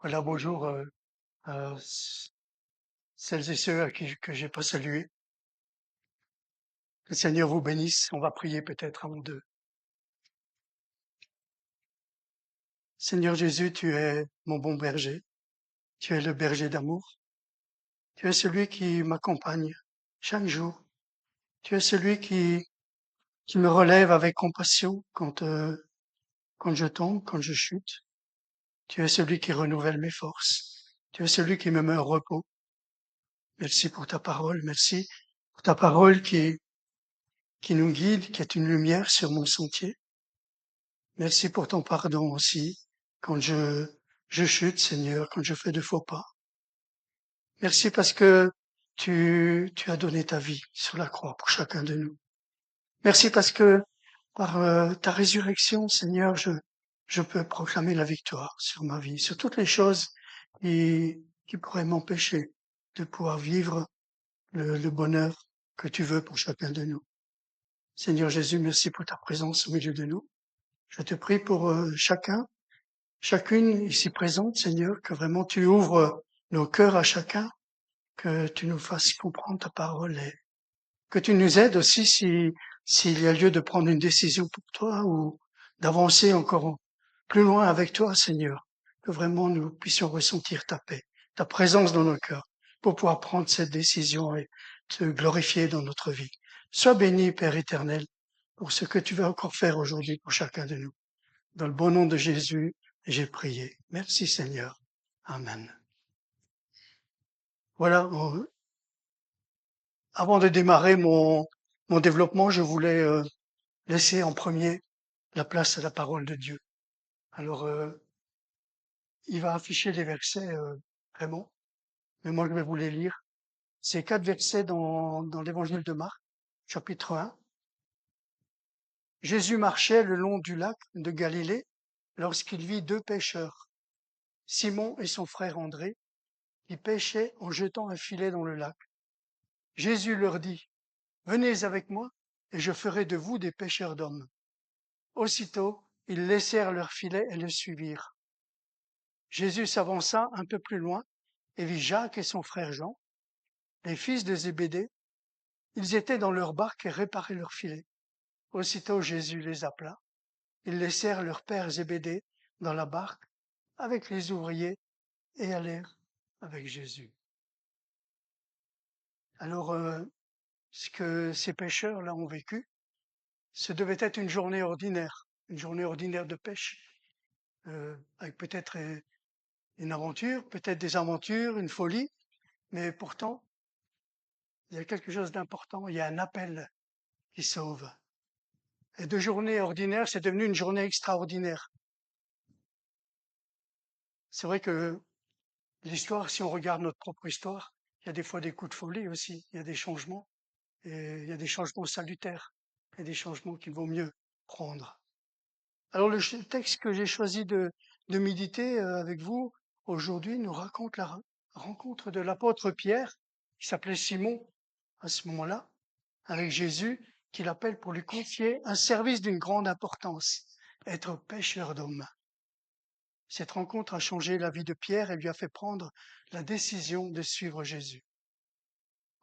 Voilà, bonjour à celles et ceux à qui que j'ai pas salué. Que le Seigneur vous bénisse. On va prier peut-être avant de. Seigneur Jésus, tu es mon bon berger. Tu es le berger d'amour. Tu es celui qui m'accompagne chaque jour. Tu es celui qui me relève avec compassion quand je tombe, quand je chute. Tu es celui qui renouvelle mes forces. Tu es celui qui me met au repos. Merci pour ta parole. Merci pour ta parole qui nous guide, qui est une lumière sur mon sentier. Merci pour ton pardon aussi quand je chute, Seigneur, quand je fais de faux pas. Merci parce que tu as donné ta vie sur la croix pour chacun de nous. Merci parce que par ta résurrection, Seigneur, je peux proclamer la victoire sur ma vie, sur toutes les choses qui pourraient m'empêcher de pouvoir vivre le bonheur que tu veux pour chacun de nous. Seigneur Jésus, merci pour ta présence au milieu de nous. Je te prie pour chacune ici présente, Seigneur, que vraiment tu ouvres nos cœurs à chacun, que tu nous fasses comprendre ta parole et que tu nous aides aussi s'il y a lieu de prendre une décision pour toi ou d'avancer encore plus loin avec toi, Seigneur, que vraiment nous puissions ressentir ta paix, ta présence dans nos cœurs pour pouvoir prendre cette décision et te glorifier dans notre vie. Sois béni, Père éternel, pour ce que tu vas encore faire aujourd'hui pour chacun de nous. Dans le bon nom de Jésus, j'ai prié. Merci Seigneur. Amen. Voilà, avant de démarrer mon développement, je voulais laisser en premier la place à la parole de Dieu. Alors, il va afficher les versets vraiment, mais moi je vais vous les lire. C'est 4 versets dans l'évangile de Marc, chapitre 1. Jésus marchait le long du lac de Galilée lorsqu'il vit 2 pêcheurs, Simon et son frère André, qui pêchaient en jetant un filet dans le lac. Jésus leur dit: Venez avec moi, et je ferai de vous des pêcheurs d'hommes. Aussitôt, ils laissèrent leur filet et le suivirent. Jésus s'avança un peu plus loin et vit Jacques et son frère Jean, les fils de Zébédée. Ils étaient dans leur barque et réparaient leur filet. Aussitôt Jésus les appela. Ils laissèrent leur père Zébédée dans la barque avec les ouvriers et allèrent avec Jésus. Alors, ce que ces pêcheurs-là ont vécu, ce devait être une journée ordinaire de pêche, avec peut-être une aventure, peut-être des aventures, une folie, mais pourtant, il y a quelque chose d'important, il y a un appel qui sauve. Et de journée ordinaire, c'est devenu une journée extraordinaire. C'est vrai que l'histoire, si on regarde notre propre histoire, il y a des fois des coups de folie aussi, il y a des changements, et il y a des changements salutaires, et des changements qu'il vaut mieux prendre. Alors le texte que j'ai choisi de méditer avec vous aujourd'hui nous raconte la rencontre de l'apôtre Pierre, qui s'appelait Simon à ce moment-là, avec Jésus, qui l'appelle pour lui confier un service d'une grande importance, être pêcheur d'hommes. Cette rencontre a changé la vie de Pierre et lui a fait prendre la décision de suivre Jésus.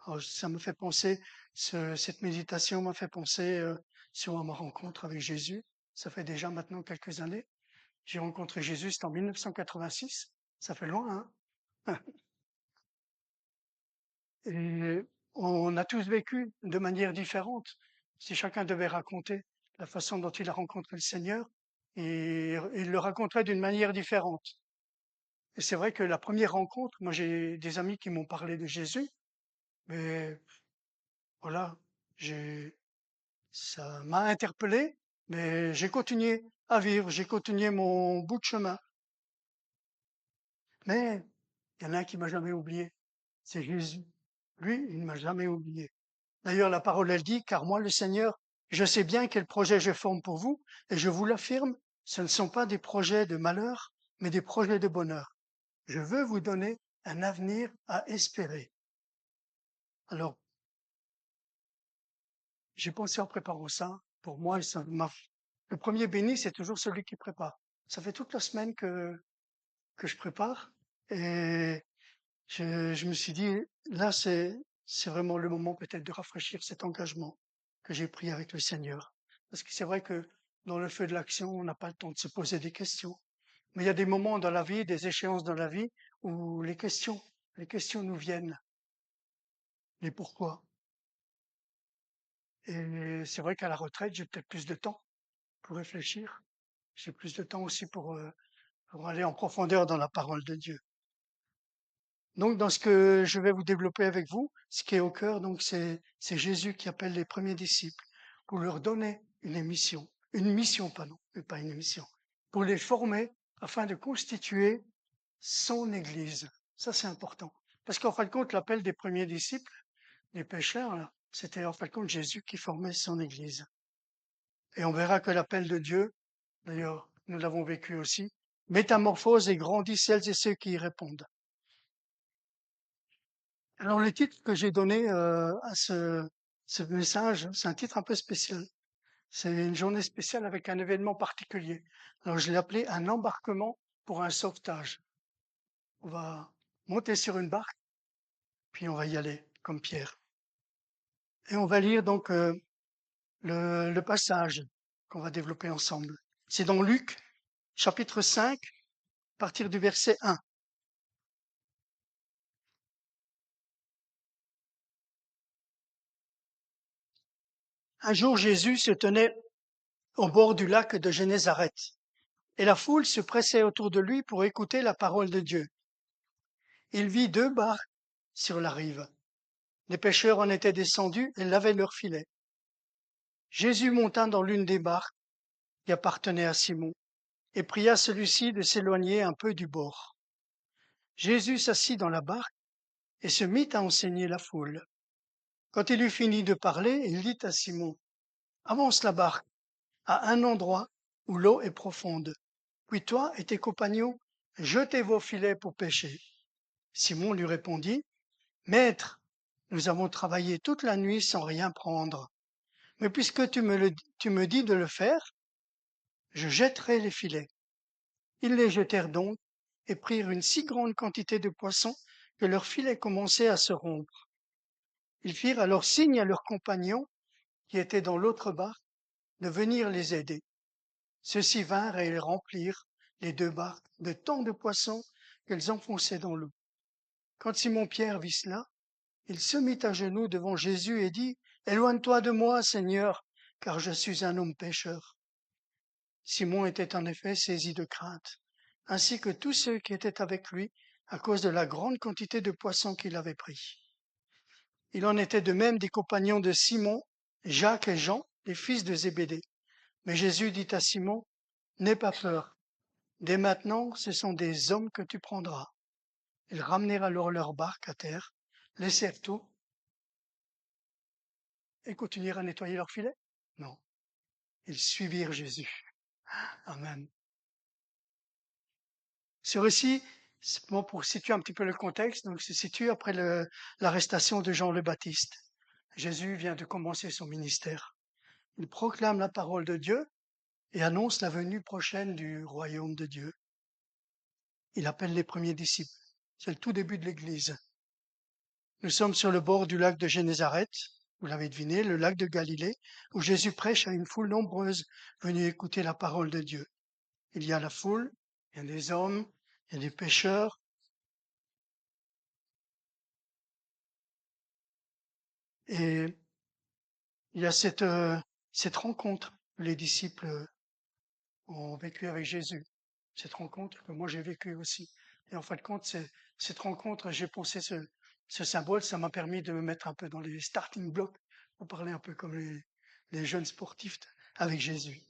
Alors, ça me fait penser, cette méditation m'a fait penser sur ma rencontre avec Jésus. Ça fait déjà maintenant quelques années. J'ai rencontré Jésus, c'était en 1986. Ça fait loin, hein? Et on a tous vécu de manière différente. Si chacun devait raconter la façon dont il a rencontré le Seigneur, et il le raconterait d'une manière différente. Et c'est vrai que la première rencontre, moi j'ai des amis qui m'ont parlé de Jésus, mais voilà, ça m'a interpellé, mais j'ai continué à vivre, j'ai continué mon bout de chemin. Mais il y en a un qui m'a jamais oublié, c'est Jésus. Lui, il ne m'a jamais oublié. D'ailleurs, la parole, elle dit, car moi, le Seigneur, je sais bien quel projet je forme pour vous, et je vous l'affirme, ce ne sont pas des projets de malheur, mais des projets de bonheur. Je veux vous donner un avenir à espérer. Alors, j'ai pensé en préparant ça, pour moi, le premier béni, c'est toujours celui qui prépare. Ça fait toute la semaine que je prépare. Et je me suis dit, là, c'est vraiment le moment peut-être de rafraîchir cet engagement que j'ai pris avec le Seigneur. Parce que c'est vrai que dans le feu de l'action, on n'a pas le temps de se poser des questions. Mais il y a des moments dans la vie, des échéances dans la vie où les questions nous viennent. Les pourquoi? Et c'est vrai qu'à la retraite, j'ai peut-être plus de temps pour réfléchir. J'ai plus de temps aussi pour aller en profondeur dans la parole de Dieu. Donc, dans ce que je vais vous développer avec vous, ce qui est au cœur, donc, c'est Jésus qui appelle les premiers disciples pour leur donner une mission, pardon, mais pas une mission, pour les former afin de constituer son Église. Ça, c'est important. Parce qu'en fin de compte, l'appel des premiers disciples, les pécheurs, là, c'était en fin de compte Jésus qui formait son Église. Et on verra que l'appel de Dieu, d'ailleurs, nous l'avons vécu aussi, métamorphose et grandit celles et ceux qui y répondent. Alors le titre que j'ai donné à ce message, c'est un titre un peu spécial. C'est une journée spéciale avec un événement particulier. Alors je l'ai appelé un embarquement pour un sauvetage. On va monter sur une barque, puis on va y aller comme Pierre. Et on va lire donc le passage qu'on va développer ensemble. C'est dans Luc, chapitre 5, à partir du verset 1. Un jour, Jésus se tenait au bord du lac de Génézareth, et la foule se pressait autour de lui pour écouter la parole de Dieu. Il vit deux barques sur la rive. Les pêcheurs en étaient descendus et lavaient leurs filets. Jésus monta dans l'une des barques qui appartenait à Simon et pria celui-ci de s'éloigner un peu du bord. Jésus s'assit dans la barque et se mit à enseigner la foule. Quand il eut fini de parler, il dit à Simon, avance la barque à un endroit où l'eau est profonde. Puis toi et tes compagnons, jetez vos filets pour pêcher. Simon lui répondit, Maître, nous avons travaillé toute la nuit sans rien prendre. Mais puisque tu me dis de le faire, je jetterai les filets. Ils les jetèrent donc et prirent une si grande quantité de poissons que leurs filets commençaient à se rompre. Ils firent alors signe à leurs compagnons qui étaient dans l'autre barque de venir les aider. Ceux-ci vinrent et ils remplirent les deux barques de tant de poissons qu'elles enfonçaient dans l'eau. Quand Simon-Pierre vit cela, il se mit à genoux devant Jésus et dit, Éloigne-toi de moi, Seigneur, car je suis un homme pécheur. Simon était en effet saisi de crainte, ainsi que tous ceux qui étaient avec lui, à cause de la grande quantité de poissons qu'il avait pris. Il en était de même des compagnons de Simon, Jacques et Jean, les fils de Zébédée. Mais Jésus dit à Simon, N'aie pas peur, dès maintenant ce sont des hommes que tu prendras. Ils ramenèrent alors leur barque à terre, laissèrent tout et continuèrent à nettoyer leur filet? Non, ils suivirent Jésus. Amen. Ce récit, bon, pour situer un petit peu le contexte, donc se situe après l'arrestation de Jean le Baptiste. Jésus vient de commencer son ministère. Il proclame la parole de Dieu et annonce la venue prochaine du royaume de Dieu. Il appelle les premiers disciples. C'est le tout début de l'Église. Nous sommes sur le bord du lac de Génézareth, vous l'avez deviné, le lac de Galilée, où Jésus prêche à une foule nombreuse venue écouter la parole de Dieu. Il y a la foule, il y a des hommes, il y a des pécheurs. Et il y a cette rencontre que les disciples ont vécue avec Jésus. Cette rencontre que moi j'ai vécue aussi. Et en fin de compte, cette rencontre, j'ai pensé ce symbole, ça m'a permis de me mettre un peu dans les starting blocks pour parler un peu comme les jeunes sportifs avec Jésus.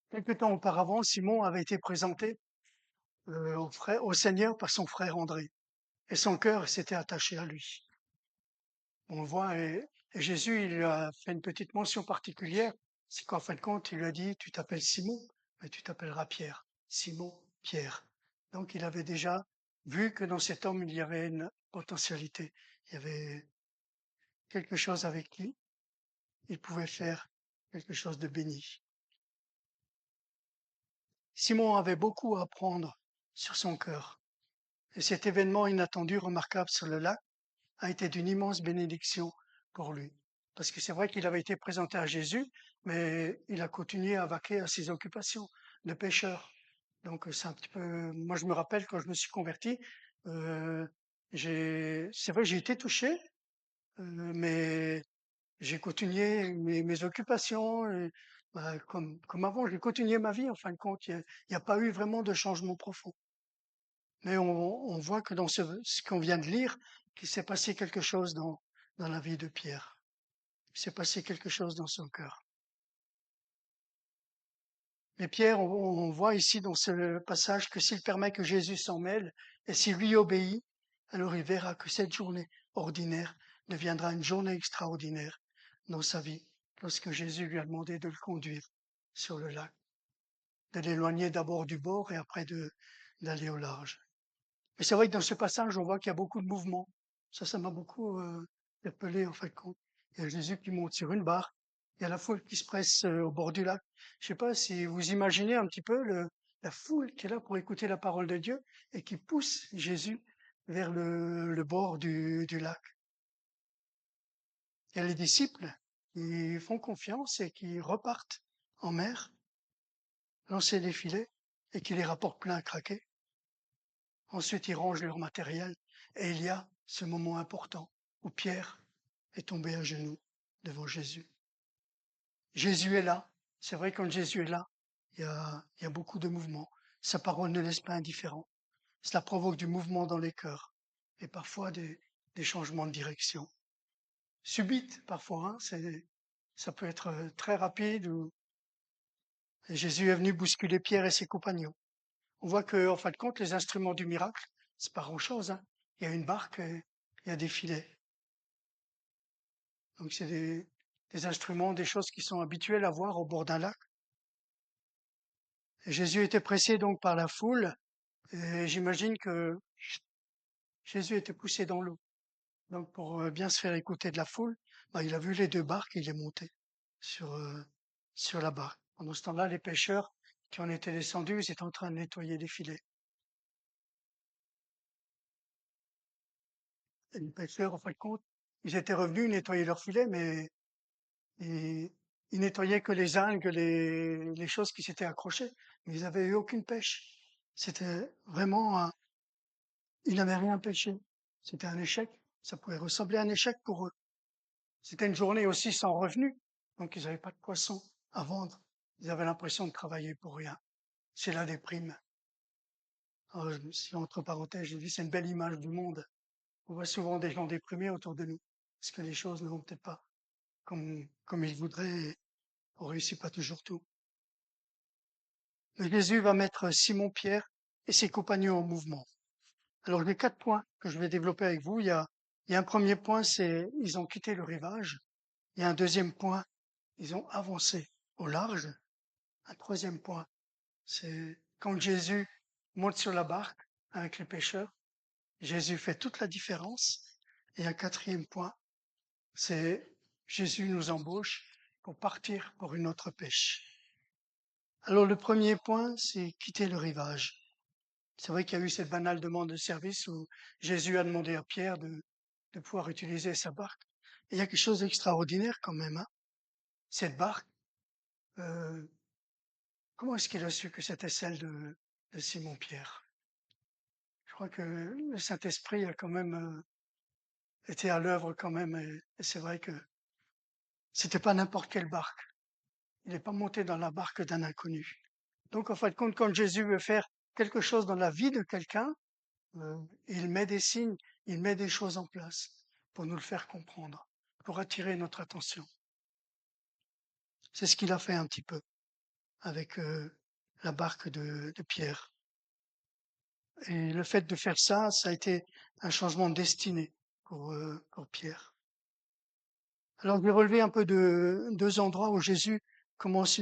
Quelque temps auparavant, Simon avait été présenté au Seigneur par son frère André, et son cœur s'était attaché à lui. On voit, et Jésus, il lui a fait une petite mention particulière, c'est qu'en fin de compte, il lui a dit, tu t'appelles Simon, mais tu t'appelleras Pierre. Simon, Pierre. Donc il avait déjà vu que dans cet homme, il y avait une potentialité, il y avait quelque chose avec qui il pouvait faire quelque chose de béni. Simon avait beaucoup à apprendre sur son cœur. Et cet événement inattendu, remarquable sur le lac, a été d'une immense bénédiction pour lui. Parce que c'est vrai qu'il avait été présenté à Jésus, mais il a continué à vaquer à ses occupations de pêcheur. Donc c'est un petit peu. Moi, je me rappelle quand je me suis converti, euh, c'est vrai, j'ai été touché, mais j'ai continué mes occupations. Et, bah, comme avant, j'ai continué ma vie. En fin de compte, il n'y a pas eu vraiment de changement profond. Mais on voit que dans ce qu'on vient de lire, qu'il s'est passé quelque chose dans la vie de Pierre. Il s'est passé quelque chose dans son cœur. Mais Pierre, on voit ici dans ce passage que s'il permet que Jésus s'en mêle et s'il lui obéit, alors il verra que cette journée ordinaire deviendra une journée extraordinaire dans sa vie, lorsque Jésus lui a demandé de le conduire sur le lac, de l'éloigner d'abord du bord et après d'aller au large. Mais c'est vrai que dans ce passage, on voit qu'il y a beaucoup de mouvements. Ça m'a beaucoup interpellé en fin de compte. Il y a Jésus qui monte sur une barre. Il y a la foule qui se presse au bord du lac. Je sais pas si vous imaginez un petit peu la foule qui est là pour écouter la parole de Dieu et qui pousse Jésus vers le bord du lac. Il y a les disciples qui font confiance et qui repartent en mer, lancer les filets et qui les rapportent plein à craquer. Ensuite, ils rangent leur matériel et il y a ce moment important où Pierre est tombé à genoux devant Jésus. Jésus est là. C'est vrai, quand Jésus est là, il y a beaucoup de mouvements. Sa parole ne laisse pas indifférent. Cela provoque du mouvement dans les cœurs et parfois des changements de direction. Subites, parfois, ça peut être très rapide. Et Jésus est venu bousculer Pierre et ses compagnons. On voit que, en fin de compte, les instruments du miracle, c'est pas grand-chose, hein. Il y a une barque et il y a des filets. Donc c'est des instruments, des choses qui sont habituelles à voir au bord d'un lac. Et Jésus était pressé donc par la foule, et j'imagine que Jésus était poussé dans l'eau. Donc pour bien se faire écouter de la foule, bah, il a vu les deux barques et il est monté sur, euh, sur la barque. Pendant ce temps-là, les pêcheurs qui en étaient descendus, ils étaient en train de nettoyer les filets. Et les pêcheurs, en fin de compte, ils étaient revenus nettoyer leurs filets, mais et ils nettoyaient que les algues, les choses qui s'étaient accrochées. Mais ils n'avaient eu aucune pêche. C'était vraiment ils n'avaient rien pêché. C'était un échec. Ça pouvait ressembler à un échec pour eux. C'était une journée aussi sans revenu. Donc ils n'avaient pas de poisson à vendre. Ils avaient l'impression de travailler pour rien. C'est la déprime. Alors, si entre parenthèses, j'ai dit c'est une belle image du monde. On voit souvent des gens déprimés autour de nous. Parce que les choses ne vont peut-être pas comme ils voudraient. On réussit pas toujours tout. Mais Jésus va mettre Simon-Pierre et ses compagnons en mouvement. Alors, les 4 points que je vais développer avec vous, il y a un premier point, c'est ils ont quitté le rivage. Il y a un deuxième point, ils ont avancé au large. Un troisième point, c'est quand Jésus monte sur la barque avec les pêcheurs, Jésus fait toute la différence. Et un quatrième point, c'est Jésus nous embauche pour partir pour une autre pêche. Alors, le premier point, c'est quitter le rivage. C'est vrai qu'il y a eu cette banale demande de service où Jésus a demandé à Pierre de pouvoir utiliser sa barque. Et il y a quelque chose d'extraordinaire quand même, hein. Cette barque, euh, comment est-ce qu'il a su que c'était celle de Simon-Pierre? Je crois que le Saint-Esprit a quand même été à l'œuvre quand même, et c'est vrai que c'était pas n'importe quelle barque. Il n'est pas monté dans la barque d'un inconnu. Donc, en fin de compte, quand Jésus veut faire quelque chose dans la vie de quelqu'un, euh, il met des signes, il met des choses en place pour nous le faire comprendre, pour attirer notre attention. C'est ce qu'il a fait un petit peu avec la barque de Pierre. Et le fait de faire ça, ça a été un changement de destinée pour Pierre. Alors, je vais relever un peu de 2 endroits où Jésus commençait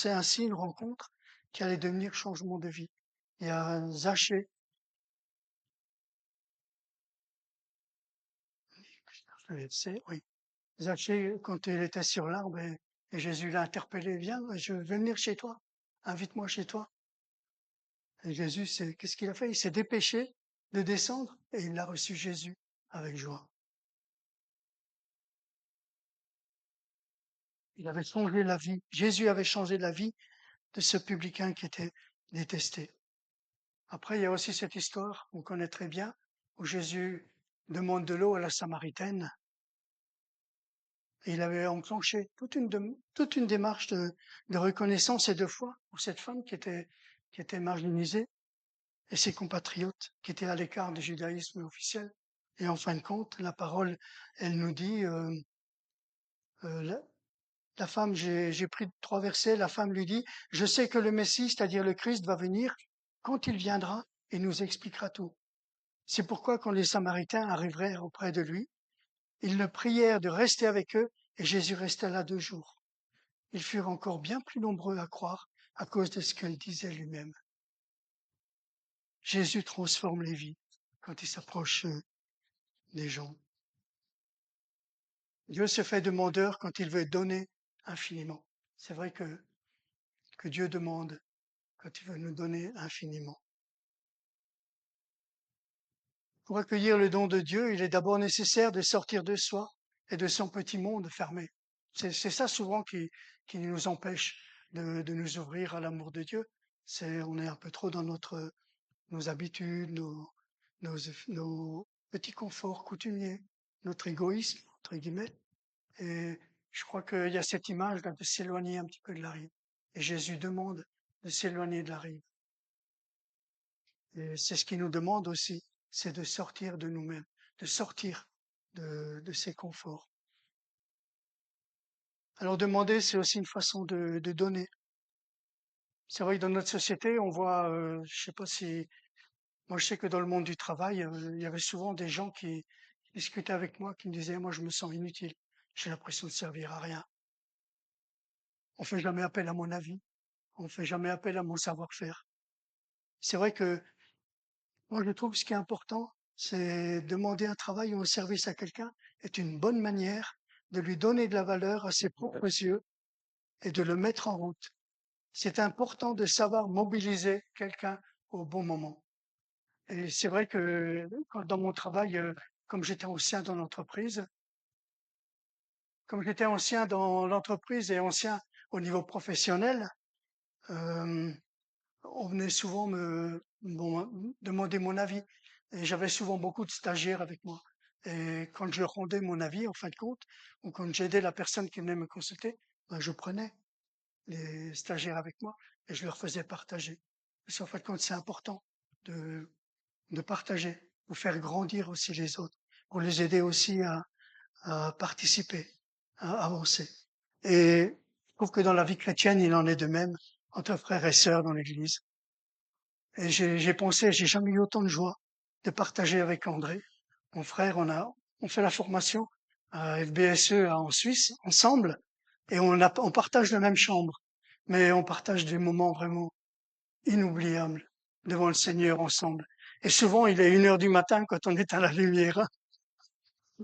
ainsi une rencontre qui allait devenir changement de vie. Il y a Zachée, je le sais, oui. Zachée, quand il était sur l'arbre et Jésus l'a interpellé, viens, je vais venir chez toi. invite-moi chez toi. Et Jésus, qu'est-ce qu'il a fait? Il s'est dépêché de descendre et il a reçu Jésus avec joie. Il avait changé la vie. Jésus avait changé la vie de ce publicain qui était détesté. Après, il y a aussi cette histoire, on connaît très bien, où Jésus demande de l'eau à la Samaritaine. Et il avait enclenché toute une démarche de reconnaissance et de foi pour cette femme qui était marginalisée et ses compatriotes qui étaient à l'écart du judaïsme officiel. Et en fin de compte, la parole, elle nous dit, la femme, j'ai pris 3 versets, la femme lui dit, je sais que le Messie, c'est-à-dire le Christ, va venir. Quand il viendra, il nous expliquera tout. C'est pourquoi quand les Samaritains arrivèrent auprès de lui, ils le prièrent de rester avec eux et Jésus resta là 2 jours. Ils furent encore bien plus nombreux à croire à cause de ce qu'il disait lui-même. Jésus transforme les vies quand il s'approche des gens. Dieu se fait demandeur quand il veut donner infiniment. C'est vrai que Dieu demande quand il veut nous donner infiniment. Pour accueillir le don de Dieu, il est d'abord nécessaire de sortir de soi et de son petit monde fermé. C'est ça souvent qui nous empêche de nous ouvrir à l'amour de Dieu. On est un peu trop dans nos habitudes, nos petits conforts coutumiers, notre égoïsme, entre guillemets. Et je crois qu'il y a cette image là, de s'éloigner un petit peu de la rive. Et Jésus demande de s'éloigner de la rive. Et c'est ce qu'il nous demande aussi, c'est de sortir de nous-mêmes, de sortir de ces conforts. Alors demander, c'est aussi une façon de donner. C'est vrai que dans notre société, on voit, je sais pas si, moi je sais que dans le monde du travail, il y avait souvent des gens qui discutaient avec moi, qui me disaient, moi je me sens inutile, j'ai l'impression de servir à rien. On fait jamais appel à mon avis, on fait jamais appel à mon savoir-faire. C'est vrai que moi je trouve que ce qui est important, c'est demander un travail ou un service à quelqu'un est une bonne manière de lui donner de la valeur à ses propres yeux et de le mettre en route. C'est important de savoir mobiliser quelqu'un au bon moment. Et c'est vrai que dans mon travail, comme j'étais ancien dans l'entreprise, comme j'étais ancien dans l'entreprise et ancien au niveau professionnel, euh, on venait souvent demander mon avis. Et j'avais souvent beaucoup de stagiaires avec moi. Et quand je leur rendais mon avis, en fin de compte, ou quand j'aidais la personne qui venait me consulter, ben, je prenais les stagiaires avec moi et je leur faisais partager. Parce qu'en fin de compte, c'est important de, de partager, pour faire grandir aussi les autres, pour les aider aussi à participer, à avancer. Et je trouve que dans la vie chrétienne, il en est de même entre frères et sœurs dans l'Église. Et j'ai jamais eu autant de joie de partager avec André, mon frère. On fait la formation à FBSE en Suisse ensemble, et on partage la même chambre, mais on partage des moments vraiment inoubliables devant le Seigneur ensemble. Et souvent, il est 1 heure du matin quand on est à la lumière, hein,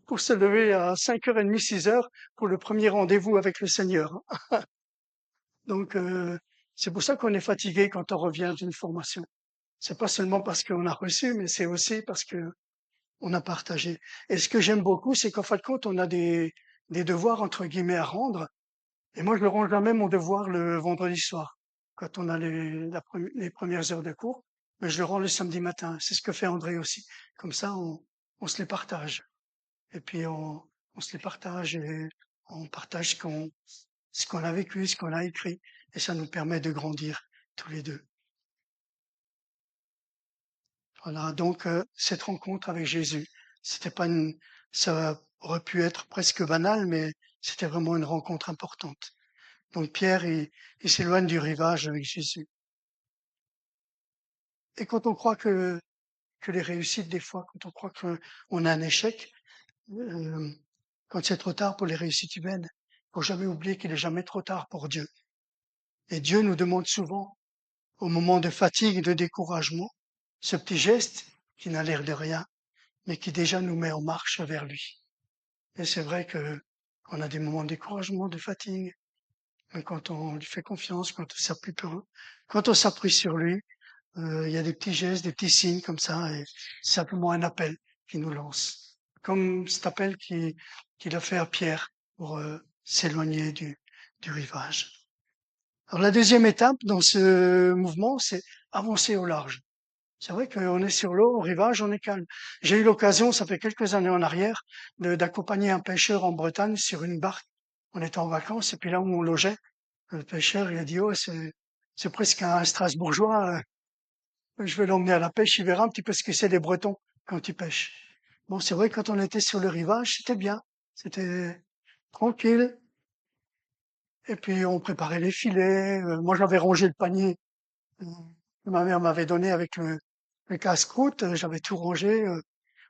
pour se lever à 5h30, 6h pour le premier rendez-vous avec le Seigneur. Donc, c'est pour ça qu'on est fatigué quand on revient d'une formation. C'est pas seulement parce qu'on a reçu, mais c'est aussi parce que on a partagé. Et ce que j'aime beaucoup, c'est qu'en fin de compte, on a des devoirs entre guillemets à rendre. Et moi, je ne rends jamais mon devoir le vendredi soir, quand on a les premières heures de cours, mais je le rends le samedi matin. C'est ce que fait André aussi. Comme ça, on se les partage. Et puis on se les partage et on partage ce qu'on a vécu, ce qu'on a écrit. Et ça nous permet de grandir tous les deux. Voilà, donc cette rencontre avec Jésus, c'était pas ça aurait pu être presque banal, mais c'était vraiment une rencontre importante. Donc Pierre, il s'éloigne du rivage avec Jésus. Et quand on croit que les réussites, des fois, quand on croit qu'on a un échec, euh, quand c'est trop tard pour les réussites humaines, faut jamais oublier qu'il est jamais trop tard pour Dieu. Et Dieu nous demande souvent, au moment de fatigue et de découragement, ce petit geste qui n'a l'air de rien, mais qui déjà nous met en marche vers lui. Et c'est vrai que on a des moments de découragement, de fatigue, Mais quand on lui fait confiance, quand on s'appuie sur lui, il y a des petits gestes, des petits signes comme ça, et c'est simplement un appel qui nous lance. Comme cet appel qu'il a fait à Pierre pour s'éloigner du rivage. Alors la deuxième étape dans ce mouvement, c'est avancer au large. C'est vrai qu'on est sur l'eau, au rivage, on est calme. J'ai eu l'occasion, ça fait quelques années en arrière, d'accompagner un pêcheur en Bretagne sur une barque. On était en vacances, et puis là où on logeait, le pêcheur, il a dit, oh, c'est presque un Strasbourgeois, je vais l'emmener à la pêche, il verra un petit peu ce que c'est les Bretons quand ils pêchent. Bon, c'est vrai, quand on était sur le rivage, c'était bien. C'était tranquille. Et puis, on préparait les filets. Moi, j'avais rangé le panier euh, que ma mère m'avait donné avec le casse-croûte. J'avais tout rangé.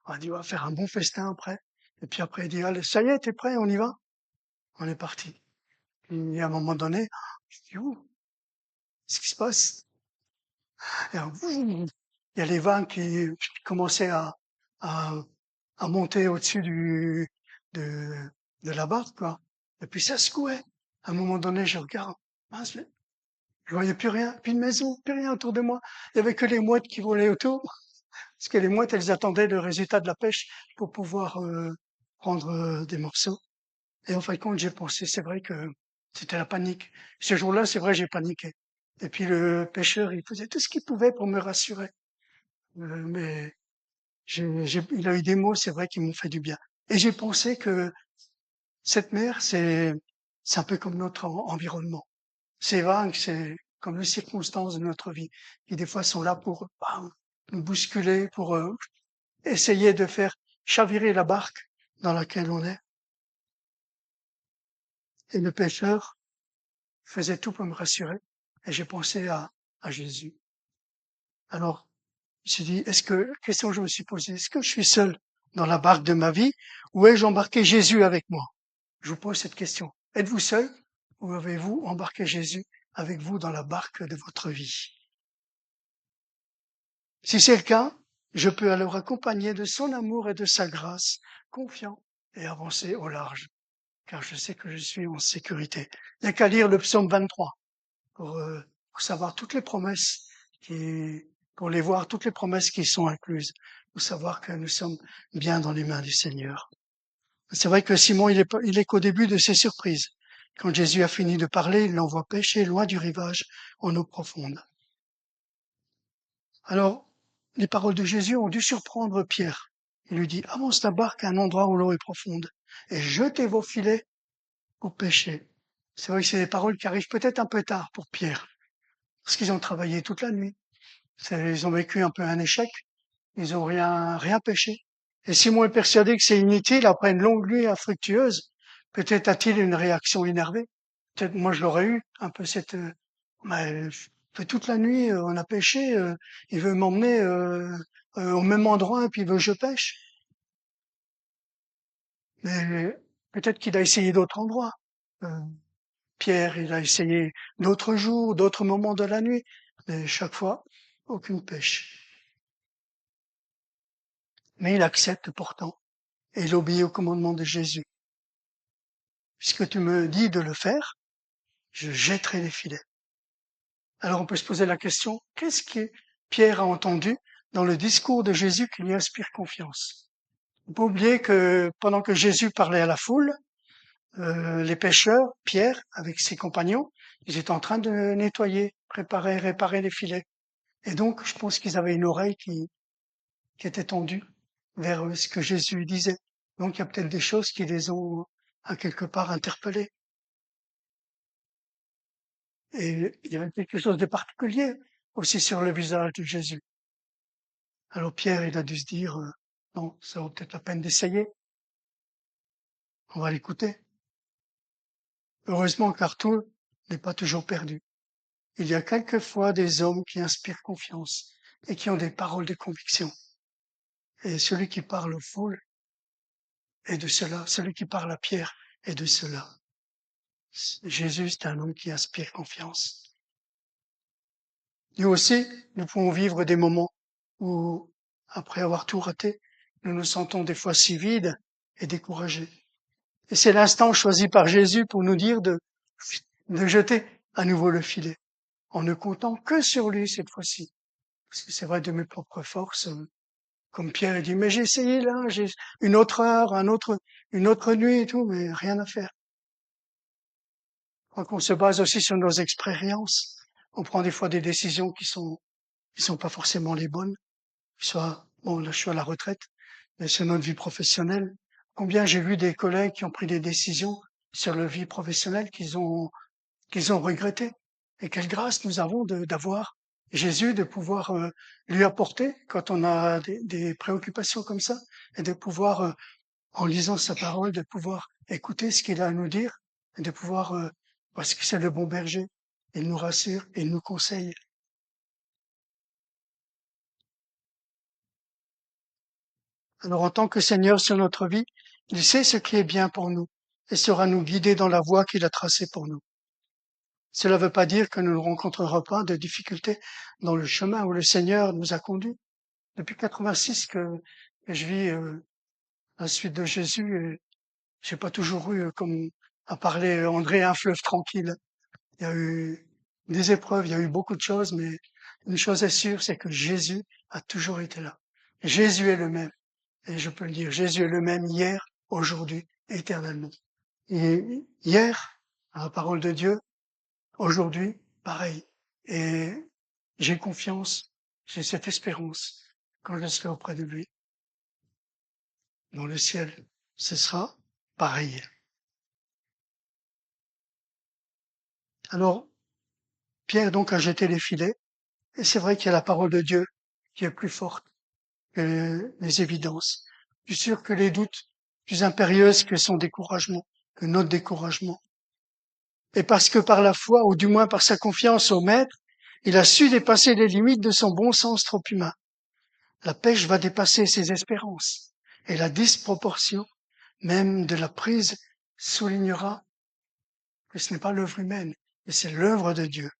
On a dit, on va faire un bon festin après. Et puis après, il dit, allez, ça y est, t'es prêt, on y va? On est parti. Et à un moment donné, je dis, ouh, qu'est-ce qui se passe? Et alors, il y a les vagues qui commençaient à, à monter au-dessus de, de la barque, quoi. Et puis ça secouait. À un moment donné, je regarde, mince, je voyais plus rien, plus de maison, plus rien autour de moi. Il y avait que les mouettes qui volaient autour, parce que les mouettes, elles attendaient le résultat de la pêche pour pouvoir prendre des morceaux. Et en fin de compte, j'ai pensé, c'est vrai que c'était la panique. Ce jour-là, c'est vrai, j'ai paniqué. Et puis le pêcheur, il faisait tout ce qu'il pouvait pour me rassurer. Mais il a eu des mots, c'est vrai, qui m'ont fait du bien. Et j'ai pensé que cette mer, c'est un peu comme notre environnement. Ces vagues, c'est comme les circonstances de notre vie, qui des fois sont là pour nous bousculer, pour essayer de faire chavirer la barque dans laquelle on est. Et le pêcheur faisait tout pour me rassurer. Et j'ai pensé à Jésus. Alors, je me suis dit, question que je me suis posée, est-ce que je suis seul dans la barque de ma vie ou ai-je embarqué Jésus avec moi? Je vous pose cette question. Êtes-vous seul ou avez-vous embarqué Jésus avec vous dans la barque de votre vie? Si c'est le cas, je peux alors accompagner de son amour et de sa grâce, confiant et avancer au large, car je sais que je suis en sécurité. Il n'y a qu'à lire le psaume 23 pour savoir toutes les promesses pour les voir toutes les promesses qui y sont incluses, pour savoir que nous sommes bien dans les mains du Seigneur. C'est vrai que Simon, il est qu'au début de ses surprises. Quand Jésus a fini de parler, il l'envoie pêcher loin du rivage, en eau profonde. Alors, les paroles de Jésus ont dû surprendre Pierre. Il lui dit, avance ta barque à un endroit où l'eau est profonde et jetez vos filets pour pêcher. C'est vrai que c'est des paroles qui arrivent peut-être un peu tard pour Pierre, parce qu'ils ont travaillé toute la nuit. Ils ont vécu un peu un échec. Ils ont rien pêché. Et Simon est persuadé que c'est inutile après une longue nuit infructueuse. Peut-être a-t-il une réaction énervée. Peut-être moi je l'aurais eu, un peu mais fait toute la nuit, on a pêché, il veut m'emmener au même endroit et puis il veut que je pêche. Mais peut-être qu'il a essayé d'autres endroits. Euh, Pierre, il a essayé d'autres jours, d'autres moments de la nuit, mais chaque fois, aucune pêche. Mais il accepte pourtant et il obéit au commandement de Jésus. Puisque tu me dis de le faire, je jetterai les filets. Alors on peut se poser la question, qu'est-ce que Pierre a entendu dans le discours de Jésus qui lui inspire confiance? Il faut pas oublier que pendant que Jésus parlait à la foule, les pêcheurs, Pierre, avec ses compagnons, ils étaient en train de nettoyer, préparer, réparer les filets. Et donc, je pense qu'ils avaient une oreille qui était tendue vers ce que Jésus disait. Donc, il y a peut-être des choses qui les ont à quelque part interpellés. Et il y avait quelque chose de particulier aussi sur le visage de Jésus. Alors Pierre, il a dû se dire, non, ça vaut peut-être la peine d'essayer. On va l'écouter. Heureusement, car tout n'est pas toujours perdu. Il y a quelquefois des hommes qui inspirent confiance et qui ont des paroles de conviction. Et celui qui parle aux foules est de cela. Celui qui parle à Pierre est de cela. Jésus, c'est un homme qui inspire confiance. Nous aussi, nous pouvons vivre des moments où, après avoir tout raté, nous nous sentons des fois si vides et découragés. Et c'est l'instant choisi par Jésus pour nous dire de jeter à nouveau le filet, en ne comptant que sur lui cette fois-ci. Parce que c'est vrai, de mes propres forces, comme Pierre a dit, mais j'ai essayé là, j'ai une autre heure, une autre nuit et tout, mais rien à faire. Je crois qu'on se base aussi sur nos expériences. On prend des fois des décisions qui sont pas forcément les bonnes. Soit, bon, là, je suis à la retraite, mais sur notre vie professionnelle. Combien j'ai vu des collègues qui ont pris des décisions sur leur vie professionnelle qu'ils ont regretté. Et quelle grâce nous avons d'avoir Jésus, de pouvoir lui apporter quand on a des préoccupations comme ça, et de pouvoir, en lisant sa parole, de pouvoir écouter ce qu'il a à nous dire, et de pouvoir, parce que c'est le bon berger, il nous rassure, il nous conseille. Alors en tant que Seigneur sur notre vie, il sait ce qui est bien pour nous et saura nous guider dans la voie qu'il a tracée pour nous. Cela ne veut pas dire que nous ne rencontrerons pas de difficultés dans le chemin où le Seigneur nous a conduits. Depuis 86 que je vis à la suite de Jésus, et j'ai pas toujours eu, comme a parlé André, un fleuve tranquille. Il y a eu des épreuves, il y a eu beaucoup de choses, mais une chose est sûre, c'est que Jésus a toujours été là. Jésus est le même, et je peux le dire, Jésus est le même hier, aujourd'hui, éternellement. Et hier, à la parole de Dieu, aujourd'hui, pareil. Et j'ai confiance, j'ai cette espérance quand je serai auprès de lui. Dans le ciel, ce sera pareil. Alors, Pierre donc a jeté les filets, et c'est vrai qu'il y a la parole de Dieu qui est plus forte que les évidences, plus sûre que les doutes, plus impérieuse que son découragement, que notre découragement. Et parce que par la foi, ou du moins par sa confiance au Maître, il a su dépasser les limites de son bon sens trop humain. La pêche va dépasser ses espérances, et la disproportion même de la prise soulignera que ce n'est pas l'œuvre humaine, mais c'est l'œuvre de Dieu.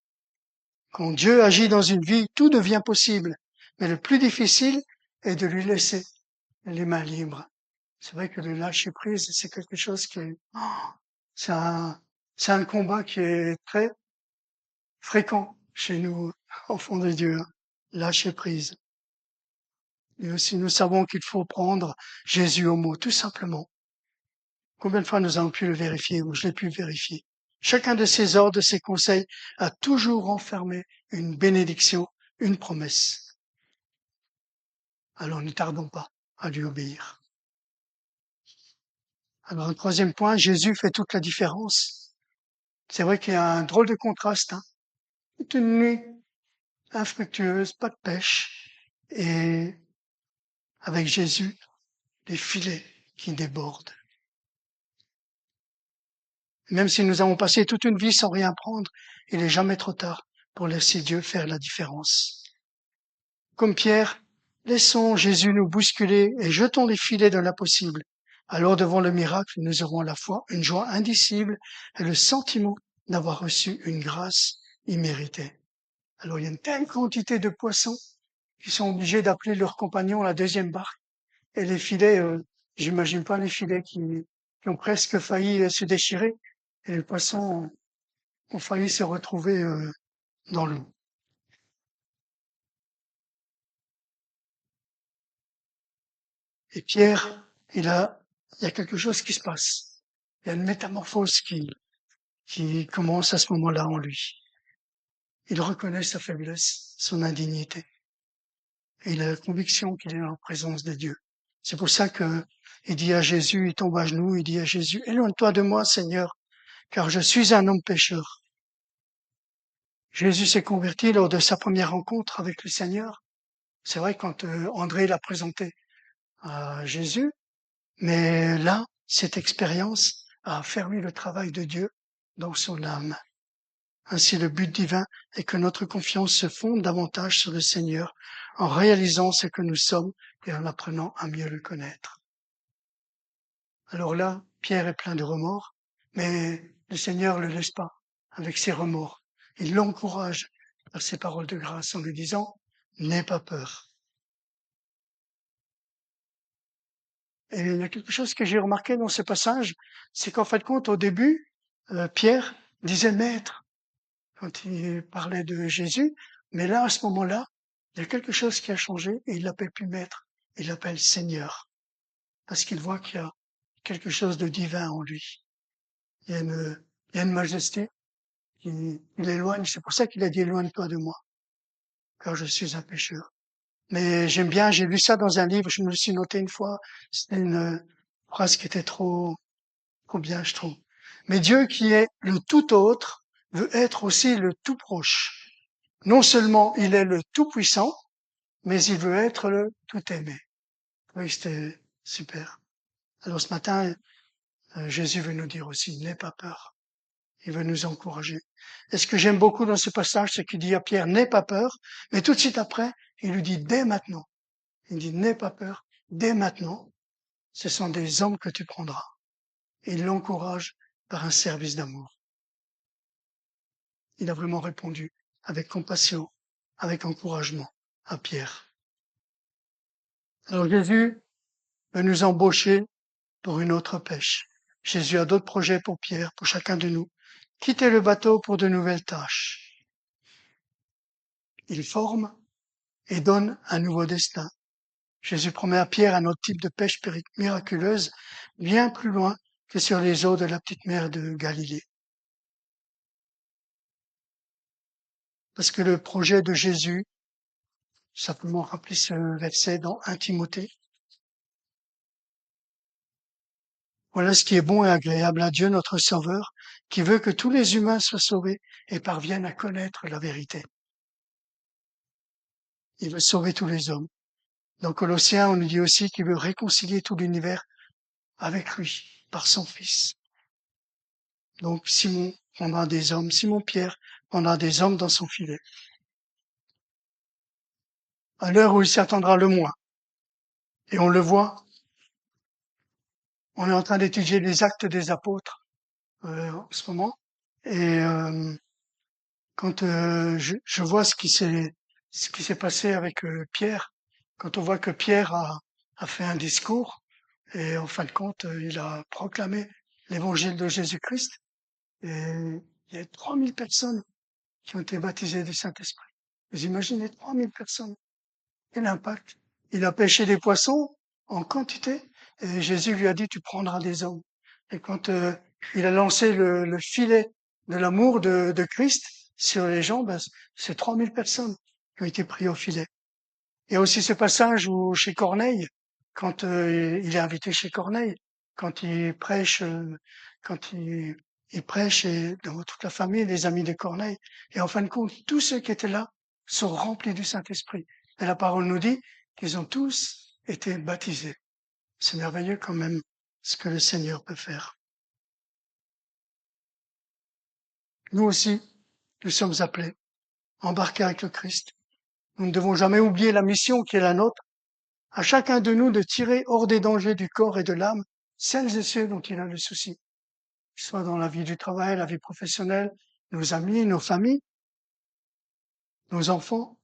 Quand Dieu agit dans une vie, tout devient possible, mais le plus difficile est de lui laisser les mains libres. C'est vrai que le lâcher prise, c'est quelque chose qui est, c'est un, c'est un combat qui est très fréquent chez nous, enfants de Dieu, hein. Lâcher prise. Et aussi, nous savons qu'il faut prendre Jésus au mot, tout simplement. Combien de fois nous avons pu le vérifier, ou je l'ai pu vérifier. Chacun de ses ordres, de ses conseils, a toujours renfermé une bénédiction, une promesse. Alors ne tardons pas à lui obéir. Alors un troisième point, Jésus fait toute la différence. C'est vrai qu'il y a un drôle de contraste, hein. Une nuit infructueuse, pas de pêche, et avec Jésus, des filets qui débordent. Même si nous avons passé toute une vie sans rien prendre, il n'est jamais trop tard pour laisser Dieu faire la différence. Comme Pierre, laissons Jésus nous bousculer et jetons les filets de l'impossible. Alors devant le miracle, nous aurons à la fois une joie indicible et le sentiment d'avoir reçu une grâce imméritée. Alors il y a une telle quantité de poissons qui sont obligés d'appeler leurs compagnons à la deuxième barque. Et les filets, j'imagine pas les filets qui ont presque failli se déchirer. Et les poissons ont failli se retrouver dans l'eau. Et Pierre, il y a quelque chose qui se passe. Il y a une métamorphose qui commence à ce moment-là en lui. Il reconnaît sa faiblesse, son indignité. Et il a la conviction qu'il est en présence de Dieu. C'est pour ça que il dit à Jésus, il tombe à genoux, il dit à Jésus, éloigne-toi de moi, Seigneur, car je suis un homme pécheur. Jésus s'est converti lors de sa première rencontre avec le Seigneur. C'est vrai quand André l'a présenté à Jésus, mais là, cette expérience a affermi le travail de Dieu dans son âme. Ainsi, le but divin est que notre confiance se fonde davantage sur le Seigneur en réalisant ce que nous sommes et en apprenant à mieux le connaître. Alors là, Pierre est plein de remords, mais le Seigneur ne le laisse pas avec ses remords. Il l'encourage par ses paroles de grâce en lui disant « N'aie pas peur ». Et il y a quelque chose que j'ai remarqué dans ce passage, c'est qu'en fin de compte, au début, Pierre disait maître quand il parlait de Jésus, mais là, à ce moment-là, il y a quelque chose qui a changé et il l'appelle plus maître, il l'appelle Seigneur, parce qu'il voit qu'il y a quelque chose de divin en lui. Il y a une majesté qui l'éloigne. C'est pour ça qu'il a dit éloigne-toi de moi, car je suis un pécheur. Mais j'aime bien, j'ai lu ça dans un livre, je me le suis noté une fois, c'était une phrase qui était trop bien, je trouve. Mais Dieu qui est le tout autre veut être aussi le tout proche. Non seulement il est le tout puissant, mais il veut être le tout aimé. Oui, c'était super. Alors ce matin, Jésus veut nous dire aussi, n'aie pas peur. Il veut nous encourager. Et ce que j'aime beaucoup dans ce passage, c'est qu'il dit à Pierre, n'aie pas peur, mais tout de suite après, il lui dit, dès maintenant. Il dit, n'aie pas peur, dès maintenant, ce sont des hommes que tu prendras. Et il l'encourage par un service d'amour. Il a vraiment répondu avec compassion, avec encouragement à Pierre. Alors Jésus veut nous embaucher pour une autre pêche. Jésus a d'autres projets pour Pierre, pour chacun de nous. Quitter le bateau pour de nouvelles tâches. Il forme et donne un nouveau destin. Jésus promet à Pierre un autre type de pêche miraculeuse, bien plus loin que sur les eaux de la petite mer de Galilée. Parce que le projet de Jésus, simplement rappeler ce verset dans 1 Timothée. Voilà ce qui est bon et agréable à Dieu, notre Sauveur, qui veut que tous les humains soient sauvés et parviennent à connaître la vérité. Il veut sauver tous les hommes. Dans Colossiens, on nous dit aussi qu'il veut réconcilier tout l'univers avec lui, par son Fils. Donc Simon prendra des hommes, Simon-Pierre prendra des hommes dans son filet. À l'heure où il s'attendra le moins. Et on le voit, on est en train d'étudier les actes des apôtres en ce moment. Et quand je vois ce qui s'est passé avec Pierre, quand on voit que Pierre a fait un discours et en fin de compte, il a proclamé l'évangile de Jésus-Christ et il y a 3000 personnes qui ont été baptisées du Saint-Esprit. Vous imaginez 3000 personnes. Quel impact. Il a pêché des poissons en quantité et Jésus lui a dit tu prendras des hommes. Et quand il a lancé le filet de l'amour de Christ sur les gens, ben, c'est 3000 personnes qui ont été pris au filet. Il y a aussi ce passage où chez Corneille, quand il est invité chez Corneille, quand il prêche, il prêche et dans toute la famille, les amis de Corneille, et en fin de compte, tous ceux qui étaient là sont remplis du Saint-Esprit. Et la parole nous dit qu'ils ont tous été baptisés. C'est merveilleux quand même ce que le Seigneur peut faire. Nous aussi, nous sommes appelés à embarquer avec le Christ. Nous ne devons jamais oublier la mission qui est la nôtre, à chacun de nous de tirer hors des dangers du corps et de l'âme celles et ceux dont il a le souci, soit dans la vie du travail, la vie professionnelle, nos amis, nos familles, nos enfants.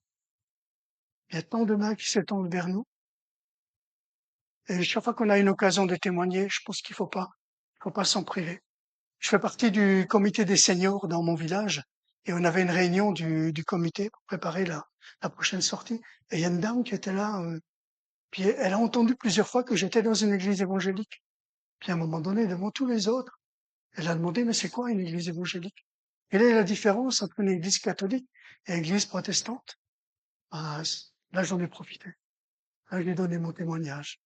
Il y a tant de mains qui s'étendent vers nous. Et chaque fois qu'on a une occasion de témoigner, je pense qu'il faut pas s'en priver. Je fais partie du comité des seniors dans mon village et on avait une réunion du comité pour préparer la prochaine sortie. Et il y a une dame qui était là, puis elle a entendu plusieurs fois que j'étais dans une église évangélique. Puis à un moment donné, devant tous les autres, elle a demandé, mais c'est quoi une église évangélique? Quelle est la différence entre une église catholique et une église protestante? Ah, là, j'en ai profité. Là, j'ai donné mon témoignage.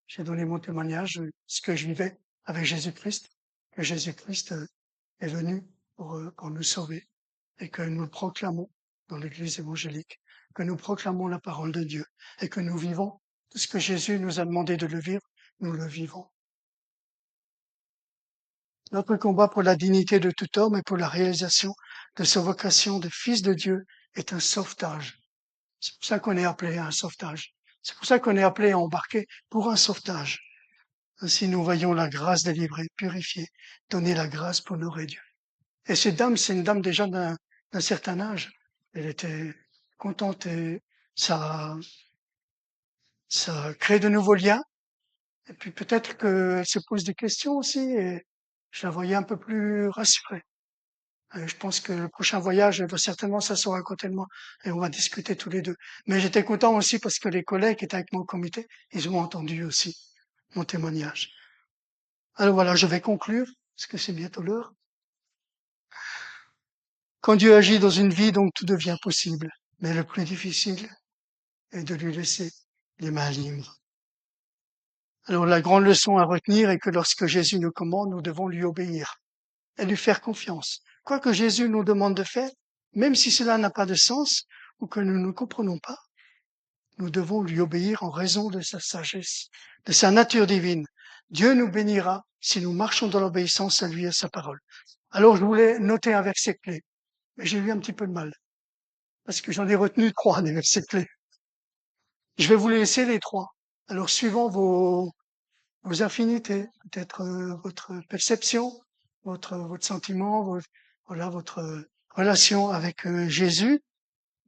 J'ai donné mon témoignage de ce que je vivais avec Jésus-Christ, que Jésus-Christ est venu pour nous sauver et que nous le proclamons dans l'église évangélique, que nous proclamons la parole de Dieu et que nous vivons tout ce que Jésus nous a demandé de le vivre, nous le vivons. Notre combat pour la dignité de tout homme et pour la réalisation de sa vocation de fils de Dieu est un sauvetage. C'est pour ça qu'on est appelé à un sauvetage. C'est pour ça qu'on est appelé à embarquer pour un sauvetage. Ainsi nous voyons la grâce délivrée, purifiée, donner la grâce pour honorer Dieu. Et cette dame, c'est une dame déjà d'un certain âge. Elle était contente et ça crée de nouveaux liens. Et puis peut-être qu'elle se pose des questions aussi et je la voyais un peu plus rassurée. Je pense que le prochain voyage, elle va certainement s'asseoir à côté de moi et on va discuter tous les deux. Mais j'étais content aussi parce que les collègues qui étaient avec mon comité, ils ont entendu aussi mon témoignage. Alors voilà, je vais conclure, parce que c'est bientôt l'heure. Quand Dieu agit dans une vie, donc tout devient possible. Mais le plus difficile est de lui laisser les mains libres. Alors la grande leçon à retenir est que lorsque Jésus nous commande, nous devons lui obéir et lui faire confiance. Quoi que Jésus nous demande de faire, même si cela n'a pas de sens ou que nous ne comprenons pas, nous devons lui obéir en raison de sa sagesse, de sa nature divine. Dieu nous bénira si nous marchons dans l'obéissance à lui et à sa parole. Alors je voulais noter un verset clé, mais j'ai eu un petit peu de mal, parce que j'en ai retenu 3 des versets clés. Je vais vous les laisser les 3. Alors suivant vos affinités, peut-être votre perception, votre sentiment, voilà votre relation avec Jésus,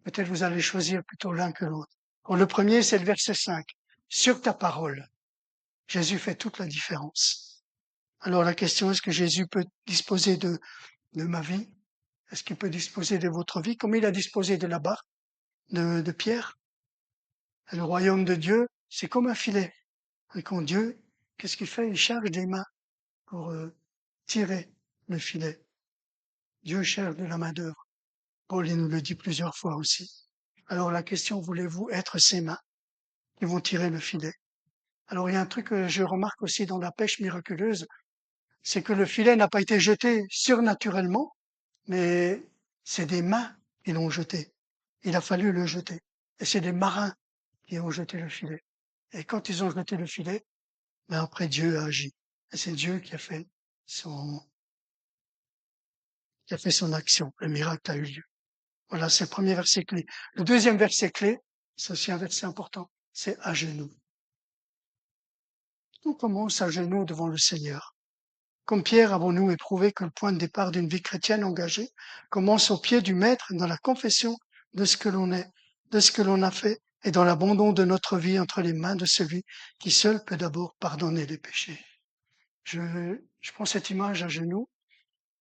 peut-être vous allez choisir plutôt l'un que l'autre. Alors, le premier, c'est le verset 5. Sur ta parole, Jésus fait toute la différence. Alors la question, est-ce que Jésus peut disposer de ma vie? Est-ce qu'il peut disposer de votre vie comme il a disposé de la barque de Pierre? Le royaume de Dieu, c'est comme un filet. Et quand Dieu, qu'est-ce qu'il fait? Il charge des mains pour tirer le filet. Dieu cherche de la main-d'œuvre. Paul il nous le dit plusieurs fois aussi. Alors la question, voulez-vous être ces mains qui vont tirer le filet? Alors il y a un truc que je remarque aussi dans la pêche miraculeuse, c'est que le filet n'a pas été jeté surnaturellement, mais c'est des mains qui l'ont jeté. Il a fallu le jeter. Et c'est des marins qui ont jeté le filet. Et quand ils ont jeté le filet, ben après Dieu a agi. Et c'est Dieu son, qui a fait son action. Le miracle a eu lieu. Voilà, c'est le premier verset clé. Le deuxième verset clé, c'est aussi un verset important, c'est à genoux. On commence à genoux devant le Seigneur. Comme Pierre, avons-nous éprouvé que le point de départ d'une vie chrétienne engagée commence au pied du Maître dans la confession de ce que l'on est, de ce que l'on a fait et dans l'abandon de notre vie entre les mains de celui qui seul peut d'abord pardonner les péchés. Je prends cette image à genoux.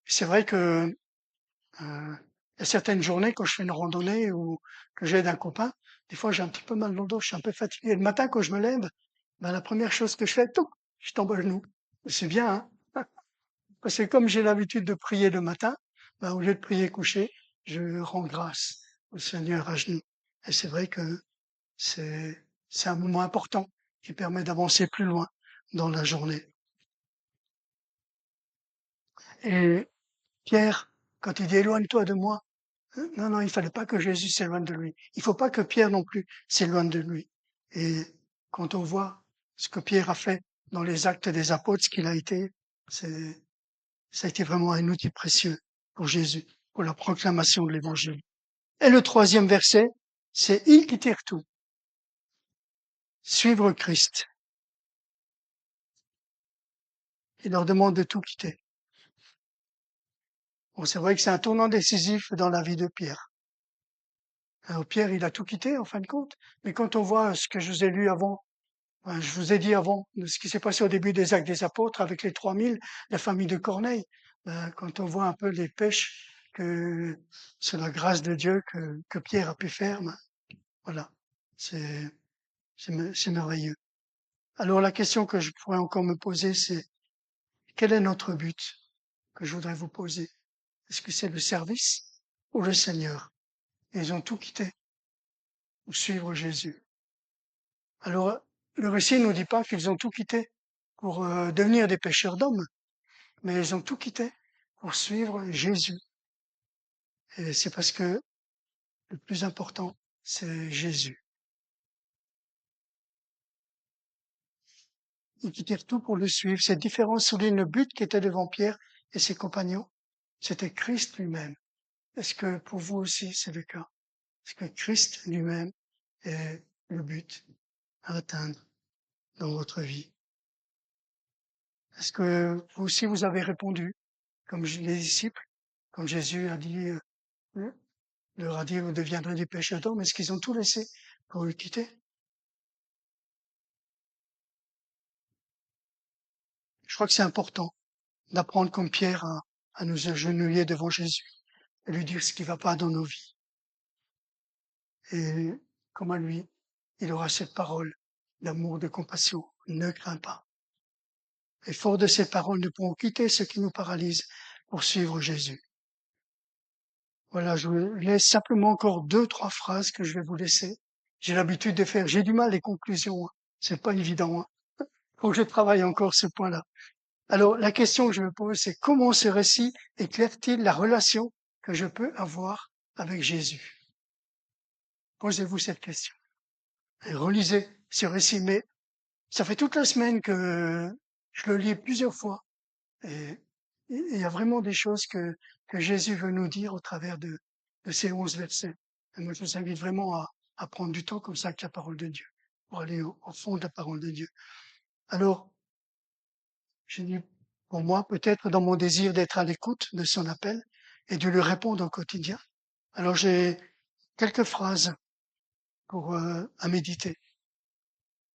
C'est vrai que il y a certaines journées quand je fais une randonnée ou que j'aide un copain, des fois j'ai un petit peu mal dans le dos, je suis un peu fatigué. Le matin quand je me lève, ben, la première chose que je fais, tout, je tombe à genoux. C'est bien, hein? Parce que comme j'ai l'habitude de prier le matin, ben, au lieu de prier couché, je rends grâce au Seigneur à genoux. Et c'est vrai que c'est un moment important qui permet d'avancer plus loin dans la journée. Et Pierre, quand il dit éloigne-toi de moi, non, non, il fallait pas que Jésus s'éloigne de lui. Il faut pas que Pierre non plus s'éloigne de lui. Et quand on voit ce que Pierre a fait dans les actes des apôtres, ce qu'il a été, ça a été vraiment un outil précieux pour Jésus, pour la proclamation de l'évangile. Et le troisième verset, c'est ils quittèrent tout. Suivre Christ. Il leur demande de tout quitter. Bon, c'est vrai que c'est un tournant décisif dans la vie de Pierre. Alors Pierre, il a tout quitté en fin de compte. Mais quand on voit ce que je vous ai lu avant, je vous ai dit avant de ce qui s'est passé au début des Actes des Apôtres avec les 3000, la famille de Corneille, quand on voit un peu les pêches que c'est la grâce de Dieu que Pierre a pu faire, voilà, c'est merveilleux. Alors la question que je pourrais encore me poser, c'est quel est notre but que je voudrais vous poser? Est-ce que c'est le service ou le Seigneur? Ils ont tout quitté pour suivre Jésus. Alors le récit ne nous dit pas qu'ils ont tout quitté pour devenir des pêcheurs d'hommes, mais ils ont tout quitté pour suivre Jésus. Et c'est parce que le plus important, c'est Jésus. Ils quittèrent tout pour le suivre. Cette différence souligne le but qui était devant Pierre et ses compagnons. C'était Christ lui-même. Est-ce que pour vous aussi c'est le cas? Est-ce que Christ lui-même est le but à atteindre dans votre vie? Est-ce que vous aussi vous avez répondu comme les disciples, comme Jésus a dit, leur a dit, vous deviendrez des pécheurs d'hommes, est-ce qu'ils ont tout laissé pour le quitter? Je crois que c'est important d'apprendre comme Pierre à nous agenouiller devant Jésus et lui dire ce qui ne va pas dans nos vies. Et comme à lui, il aura cette parole d'amour, de compassion. Ne crains pas. Et fort de ces paroles, nous pourrons quitter ce qui nous paralyse pour suivre Jésus. Voilà, je vous laisse simplement encore 2-3 phrases que je vais vous laisser. J'ai l'habitude de faire, j'ai du mal les conclusions, hein. C'est pas évident, hein. Faut que je travaille encore ce point-là. Alors, la question que je me pose, c'est comment ce récit éclaire-t-il la relation que je peux avoir avec Jésus? Posez-vous cette question. Et relisez ce récit, mais ça fait toute la semaine que je le lis plusieurs fois. Et il y a vraiment des choses que Jésus veut nous dire au travers de ces 11 versets. Et moi, je vous invite vraiment à prendre du temps comme ça avec la parole de Dieu, pour aller au fond de la parole de Dieu. Alors, j'ai dit, pour moi, peut-être dans mon désir d'être à l'écoute de son appel et de lui répondre au quotidien. Alors, j'ai quelques phrases pour à méditer.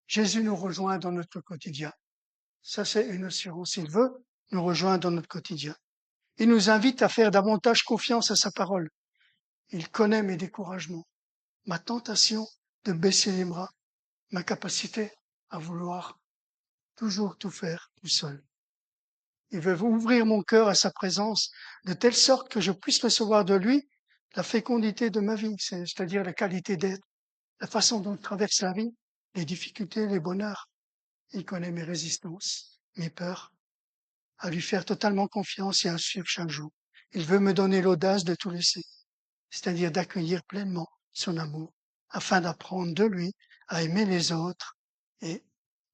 Jésus nous rejoint dans notre quotidien. Ça, c'est une assurance. Il veut nous rejoindre dans notre quotidien. Il nous invite à faire davantage confiance à sa parole. Il connaît mes découragements, ma tentation de baisser les bras, ma capacité à vouloir toujours tout faire tout seul. Il veut ouvrir mon cœur à sa présence de telle sorte que je puisse recevoir de lui la fécondité de ma vie, c'est-à-dire la qualité d'être, la façon dont je traverse la vie, les difficultés, les bonheurs. Il connaît mes résistances, mes peurs, à lui faire totalement confiance et à suivre chaque jour. Il veut me donner l'audace de tout laisser, c'est-à-dire d'accueillir pleinement son amour, afin d'apprendre de lui à aimer les autres et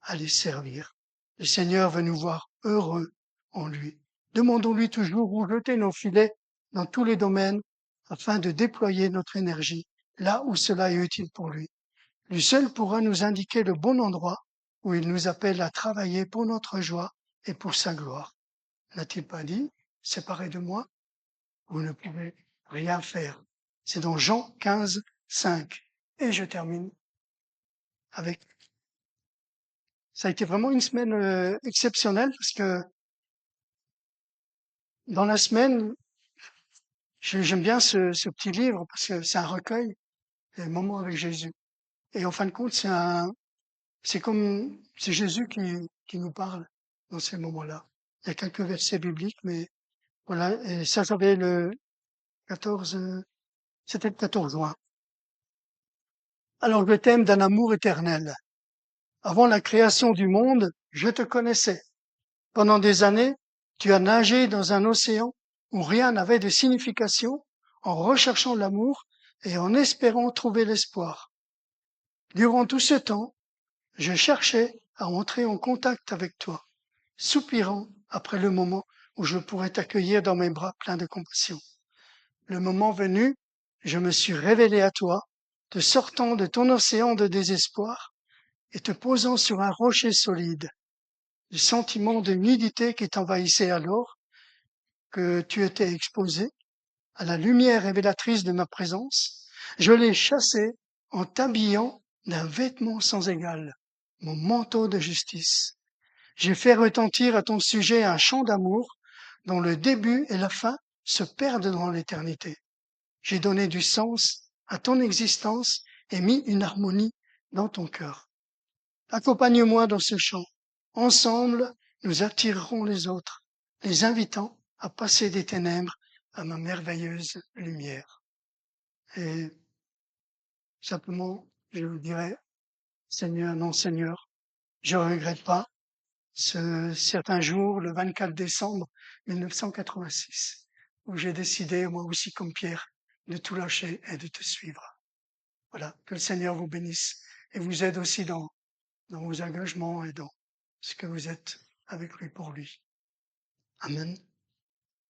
à les servir. Le Seigneur veut nous voir heureux en lui. Demandons-lui toujours où jeter nos filets dans tous les domaines afin de déployer notre énergie là où cela est utile pour lui. Lui seul pourra nous indiquer le bon endroit où il nous appelle à travailler pour notre joie et pour sa gloire. N'a-t-il pas dit, séparé de moi, vous ne pouvez rien faire. C'est dans Jean 15, 5. Et je termine avec, ça a été vraiment une semaine exceptionnelle parce que dans la semaine, j'aime bien ce petit livre parce que c'est un recueil, des moments avec Jésus. Et en fin de compte, c'est Jésus qui nous parle dans ces moments-là. Il y a quelques versets bibliques, mais voilà. Et ça, j'avais le 14, c'était le 14 juin. Alors, le thème d'un amour éternel. Avant la création du monde, je te connaissais. Pendant des années, tu as nagé dans un océan où rien n'avait de signification, en recherchant l'amour et en espérant trouver l'espoir. Durant tout ce temps, je cherchais à entrer en contact avec toi, soupirant après le moment où je pourrais t'accueillir dans mes bras pleins de compassion. Le moment venu, je me suis révélé à toi, te sortant de ton océan de désespoir et te posant sur un rocher solide. Le sentiment de nudité qui t'envahissait alors, que tu étais exposé à la lumière révélatrice de ma présence, je l'ai chassé en t'habillant d'un vêtement sans égal, mon manteau de justice. J'ai fait retentir à ton sujet un chant d'amour dont le début et la fin se perdent dans l'éternité. J'ai donné du sens à ton existence et mis une harmonie dans ton cœur. Accompagne-moi dans ce chant. Ensemble, nous attirerons les autres, les invitant à passer des ténèbres à ma merveilleuse lumière. Et simplement, je vous dirais, Seigneur, non Seigneur, je ne regrette pas ce certain jour, le 24 décembre 1986, où j'ai décidé, moi aussi comme Pierre, de tout lâcher et de te suivre. Voilà, que le Seigneur vous bénisse et vous aide aussi dans vos engagements et dans ce que vous êtes avec lui pour lui. Amen.